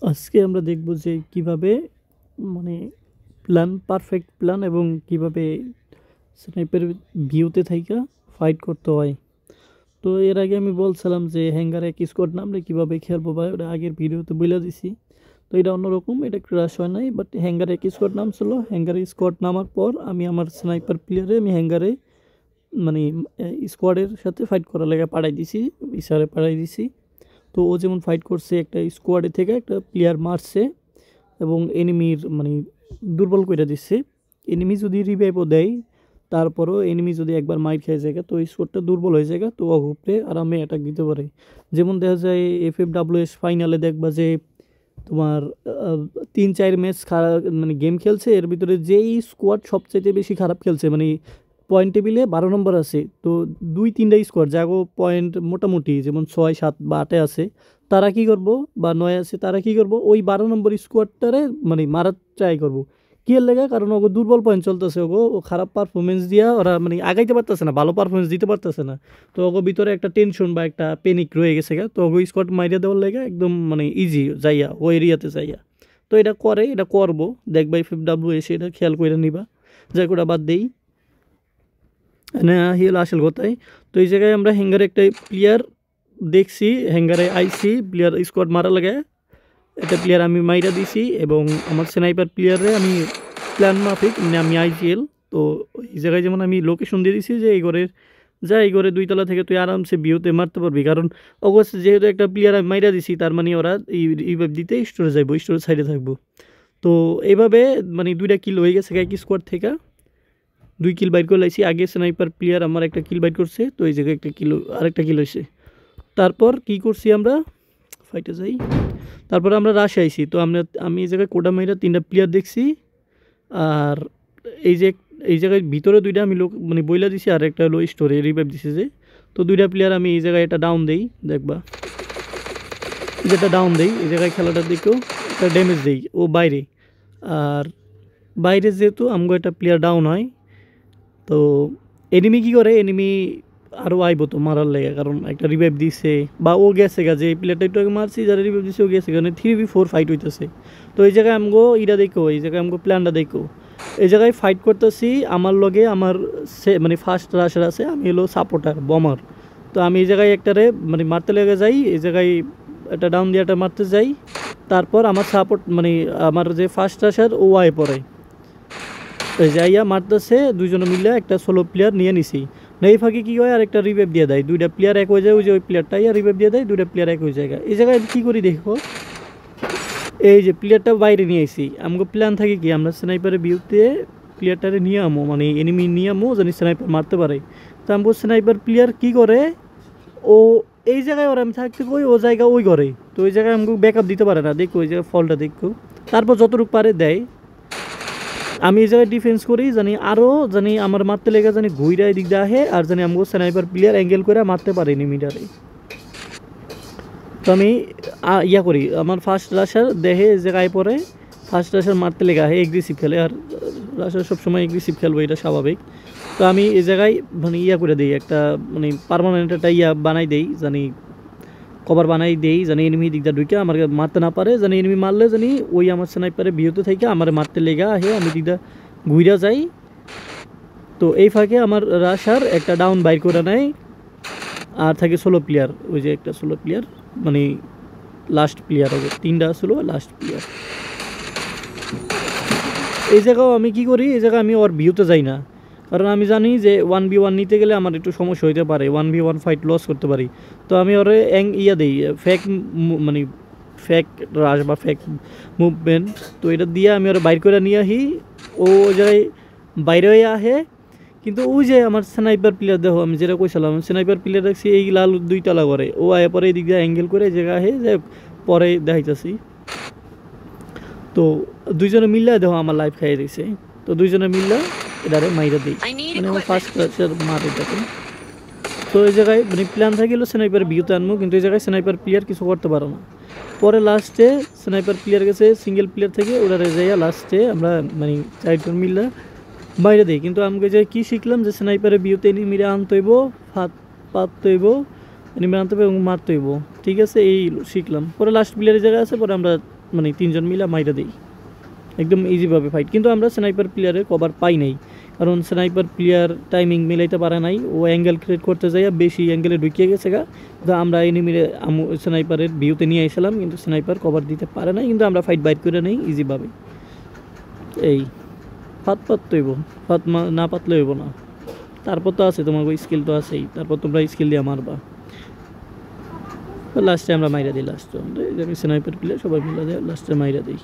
আজকে আমরা দেখব যে কিভাবে মানে প্ল্যান পারফেক্ট প্ল্যান এবং কিভাবে স্নাইপের ভিউতে থাইকা ফাইট করতে হয়। তো এর আগে আমি বলছিলাম যে হ্যাঙ্গারে এক স্কোয়াড নামলে কিভাবে খেলবো, বা ওটা আগের ভিডিওতে বলে দিছি। তো এটা অন্যরকম, এটা ক্রাশ হয় নাই, বাট হ্যাঙ্গারে এক স্কোয়াড নামছিল। হ্যাঙ্গারে স্কোয়াড নামার পর আমি আমার স্নাইপার প্লেয়ারে আমি হ্যাঙ্গারে মানে স্কোয়াডের সাথে ফাইট করার লেগে পাঠাই দিছি, ইশারে পাঠাই দিছি। তো ও যেমন ফাইট করছে, একটা স্কোয়াডে থেকে একটা প্লেয়ার মারছে এবং এনিমির মানে দুর্বল করে দিচ্ছে। এনিমি যদি রিভাইভও দেয়, তারপরও এনিমি যদি একবার মাইর খেয়ে যায় তো স্কোয়াডটা দুর্বল হয়ে যায়, তো অগোপরে আরামে অ্যাটাক দিতে পারে। যেমন দেখা যায় FFWS ফাইনালে দেখবা যে তোমার 3-4 ম্যাচ মানে গেম খেলছে, এর ভিতরে যেই স্কোয়াড সবচাইতে বেশি খারাপ খেলছে, মানে পয়েন্ট টেবিলে 12 নম্বর আছে, তো 2-3টা স্কোয়াড যাগো পয়েন্ট মোটামুটি যেমন 6, 7 বা 8-এ আছে, তারা কি করব, বা 9 আছে, তারা কি করব, ওই 12 নম্বর স্কোয়াডটারে মানে মারার ট্রাই করব। কি এর লেগে? কারণ ওগো দুর্বল পয়েন্ট চলতেছে, ওগো খারাপ পারফরমেন্স দিয়া ওরা মানে আগাইতে পারতেছে না, ভালো পারফরমেন্স দিতে পারতেছে না। তো ওগো ভিতরে একটা টেনশন বা একটা প্যানিক রয়ে গেছে গা, তো ওগো স্কোয়াড মাইরা দেওয়ার লেগে একদম মানে ইজি যাইয়া ও এরিয়াতে যাইয়া। তো এটা করে, এটা করব, দেখবা FFW এসে এটা খেয়াল করে নিবা। যাই করে বাদ দেই না, হলো আসল কথাই। তো এই জায়গায় আমরা হ্যাঙ্গারে একটা প্লেয়ার দেখছি, হ্যাঙ্গারে আইসি প্লেয়ার স্কোয়াড মারা লাগে, একটা প্লেয়ার আমি মাইরা দিছি এবং আমার স্নাইপার প্লেয়ারে আমি প্ল্যান মাফিক মানে আমি IGL। তো এই জায়গায় যেমন আমি লোকেশন দিয়ে দিছি যে এই ঘরের যা, এই ঘরে 2 তলা থেকে তুই আরামসে ভিউতে মারতে পারবি, কারণ অবশ্য যেহেতু একটা প্লেয়ার আমি মাইরা দিছি, তার মানে ওরা এইভাবে দিতে স্টোরে যাইবো, স্টোরের সাইডে থাকবো। তো এইভাবে মানে 2টা কিল হয়ে গেছে এক স্কোয়াড থেকে, 2 কিল বাইট করে লাইছি। আগে স্নাইপার প্লেয়ার আমার একটা কিল বাইট করছে, তো এই জায়গায় একটা কিল, আরেকটা কিল হয়েছে। তারপর কি করছি আমরা, ফাইটে যাই। তারপরে আমরা রাশে আইছি, তো আমি এই জায়গায় কোডা মাইরা 3টা প্লেয়ার দেখছি। আর এই যে এই জায়গায় ভিতরে 2টা আমি লোক মানে বইলা দিছি, আর একটা হলো স্টোরে রিভাইভ দিছি যে। তো 2টা প্লেয়ার আমি এই জায়গায় একটা ডাউন দেই, দেখবা যেটা ডাউন দেই এই জায়গায় খেলাটা দেখো, একটা ড্যামেজ দেই ও বাইরে। আর বাইরে যেহেতু আমগো একটা প্লেয়ার ডাউন হয়, তো এনিমি কি করে, এনিমি আরও আইব তো মারার লেগে, কারণ একটা রিভাইভ দিছে বা ও গেছে গা, যে এই প্লেয়ারটা একটু আগে মারছি যারা রিভাইভ দিছে ও গেছে, কারণ 3v4 ফাইট হইতেছে। তো এই জায়গায় আমগো ইটা দেখো, এই জায়গায় আমগো প্ল্যানটা দেখো, এই জায়গায় ফাইট করতেছি আমার লগে আমার মানে ফার্স্ট রাশার আছে, আমি হলো সাপোর্টার বমার। তো আমি এই জায়গায় একটারে মানে মারতে লেগে যাই, এই জায়গায় একটা ডাউন দিয়ে একটা মারতে যাই। তারপর আমার সাপোর্ট মানে আমার যে ফার্স্ট রাশার ও আয় পড়ে, যাইয়া মারতেছে, দুইজনে মিলে একটা সোলো প্লেয়ার নিয়ে নিছি। না এই ফাঁকে কী হয়, আর একটা রিভাইভ দিয়ে দেয়, 2টা প্লেয়ার এক হয়ে যায়, ওই যে ওই প্লেয়ারটাই আর রিভাইভ দিয়ে দেয়, 2টা প্লেয়ার এক হয়ে যায়। এই জায়গায় কী করি দেখো, এই যে প্লেয়ারটা বাইরে নিয়ে আসি, আমাকে প্ল্যান থাকে কি আমরা স্নাইপারের ভিউতে প্লেয়ারটারে নিয়ে আমো, মানে এনিমি নিয়ে আমো জানি স্নাইপার মারতে পারে। তো আমাকে স্নাইপার প্লেয়ার কী করে, ও এই জায়গায় ওর আমি থাকতে কই, ও জায়গা ওই ঘরে, তো ওই জায়গায় আমাকে ব্যাক আপ দিতে পারে না, দেখো ওই জায়গায় ফলটা দেখো। তারপর যতটুকু পারে দেয়, আমি এই জায়গায় ডিফেন্স করি, জানি আরও জানি আমার মারতে লেগে জানি ঘুইরা দিক দিয়ে আহে, আর জানি আমাকে স্নাইপার প্লেয়ার অ্যাঙ্গেল করে মারতে পারে এনিমিটারে। তো আমি ইয়া করি, আমার ফার্স্ট রাশার দেহে এই জায়গায় পরে ফার্স্ট রাশার মারতে লেগে আহে, এগ্রেসিভ খেলে, আর রাশার সবসময় এগ্রেসিভ খেলবো, এটা স্বাভাবিক। তো আমি এই জায়গায় মানে ইয়া করে দিই, একটা মানে পার্মানেন্ট একটা ইয়া বানাই দেই, জানি কভার বানাই দেই, জানি এনিমি দিকটা ঢুকে আমার মারতে না পারে, জানি এনিমি মারলে জানি ওই আমার স্নাইপারে বিহতে থেকে আমার মারতে লেগা আহে, আমি দিকটা ঘুইরা যাই। তো এই ফাঁকে আমার রাশার একটা ডাউন বাইর করে নেয়, আর থাকে সোলো প্লেয়ার, ওই যে একটা সোলো প্লেয়ার মানে লাস্ট প্লেয়ার হবে, 3টা সোলো লাস্ট প্লেয়ার। এই জায়গাও আমি কি করি, এই জায়গায় আমি ওর ভিউতে যাই না, কারণ আমি জানি যে 1v1 নিতে গেলে আমার একটু সমস্যা হইতে পারে, 1v1 ফাইট লস করতে পারি। তো আমি ওরে ইয়া দিই ফেক, মানে ফেক রাশ বা ফেক মুভমেন্ট, তো এটা দিয়ে আমি ওরা বাইর করে নিয়ে আহি। ও ওই জায়গায় বাইরে হয়ে আহে, কিন্তু ওই যে আমার স্নাইপার প্লেয়ার দেখো, আমি যেটা কইছিলাম স্নাইপার প্লেয়ার দেখছি এই লাল 2 তলা করে, ও আয় পরে এই দিক দিয়ে অ্যাঙ্গেল করে জায়গা আহে, যে পরে দেখাইতেছি। তো দুইজনে মিললে দেখো আমার লাইফ খাইয়ে দিছে, তো দুইজনে মিললে এটারে মাইরা দিই, মানে আমার ফার্স্ট ক্লাসের মার এটাকে। তো এই জায়গায় মানে প্ল্যান থাকিল স্নাইপার ভিউতে আনবো, কিন্তু এই জায়গায় স্নাইপার প্লেয়ার কিছু করতে পারো না। পরে লাস্টে স্নাইপার প্লেয়ার গেছে সিঙ্গেল প্লেয়ার থেকে, ওরা যাইয়া লাস্টে আমরা মানে 4জন মিললে বাইরে দিই। কিন্তু আমাকে যে কী শিখলাম, যে স্নাইপারের ভিউতে এনিমিরে আনতে হইব, ফাঁদ পাততে হইব, এনিমিরে আনতে হইব এবং মারতে হইব, ঠিক আছে, এই শিখলাম। পরে লাস্ট প্লেয়ারের জায়গা আছে, পরে আমরা মানে 3 জন মিলে মাইরা দেই একদম ইজিভাবে ফাইট। কিন্তু আমরা স্নাইপার প্লেয়ারের কভার পাই নাই, কারণ স্নাইপার প্লেয়ার টাইমিং মিলাইতে পারে নাই, ও অ্যাঙ্গেল ক্রিয়েট করতে যাইয়া বেশি অ্যাঙ্গেলে ঢুকিয়ে গেছে গা। তো আমরা এনিমিরে স্নাইপারের ভিউতে নিয়ে আইছিলাম, কিন্তু স্নাইপার কভার দিতে পারে নাই, কিন্তু আমরা ফাইট বাইর করে নেই ইজিভাবে। এই ফাত পাততে হইব, না পাতলে হইব না। তারপর তো আছে তোমার ওই স্কিল তো আছেই, তারপর তোমরা স্কিল দিয়ে মারবা। লাস্টে আমরা মাইরা দিই, লাস্টে আমি স্নাইপার প্লেয়ার সবাই মিলে লাস্টে মাইরা দিই।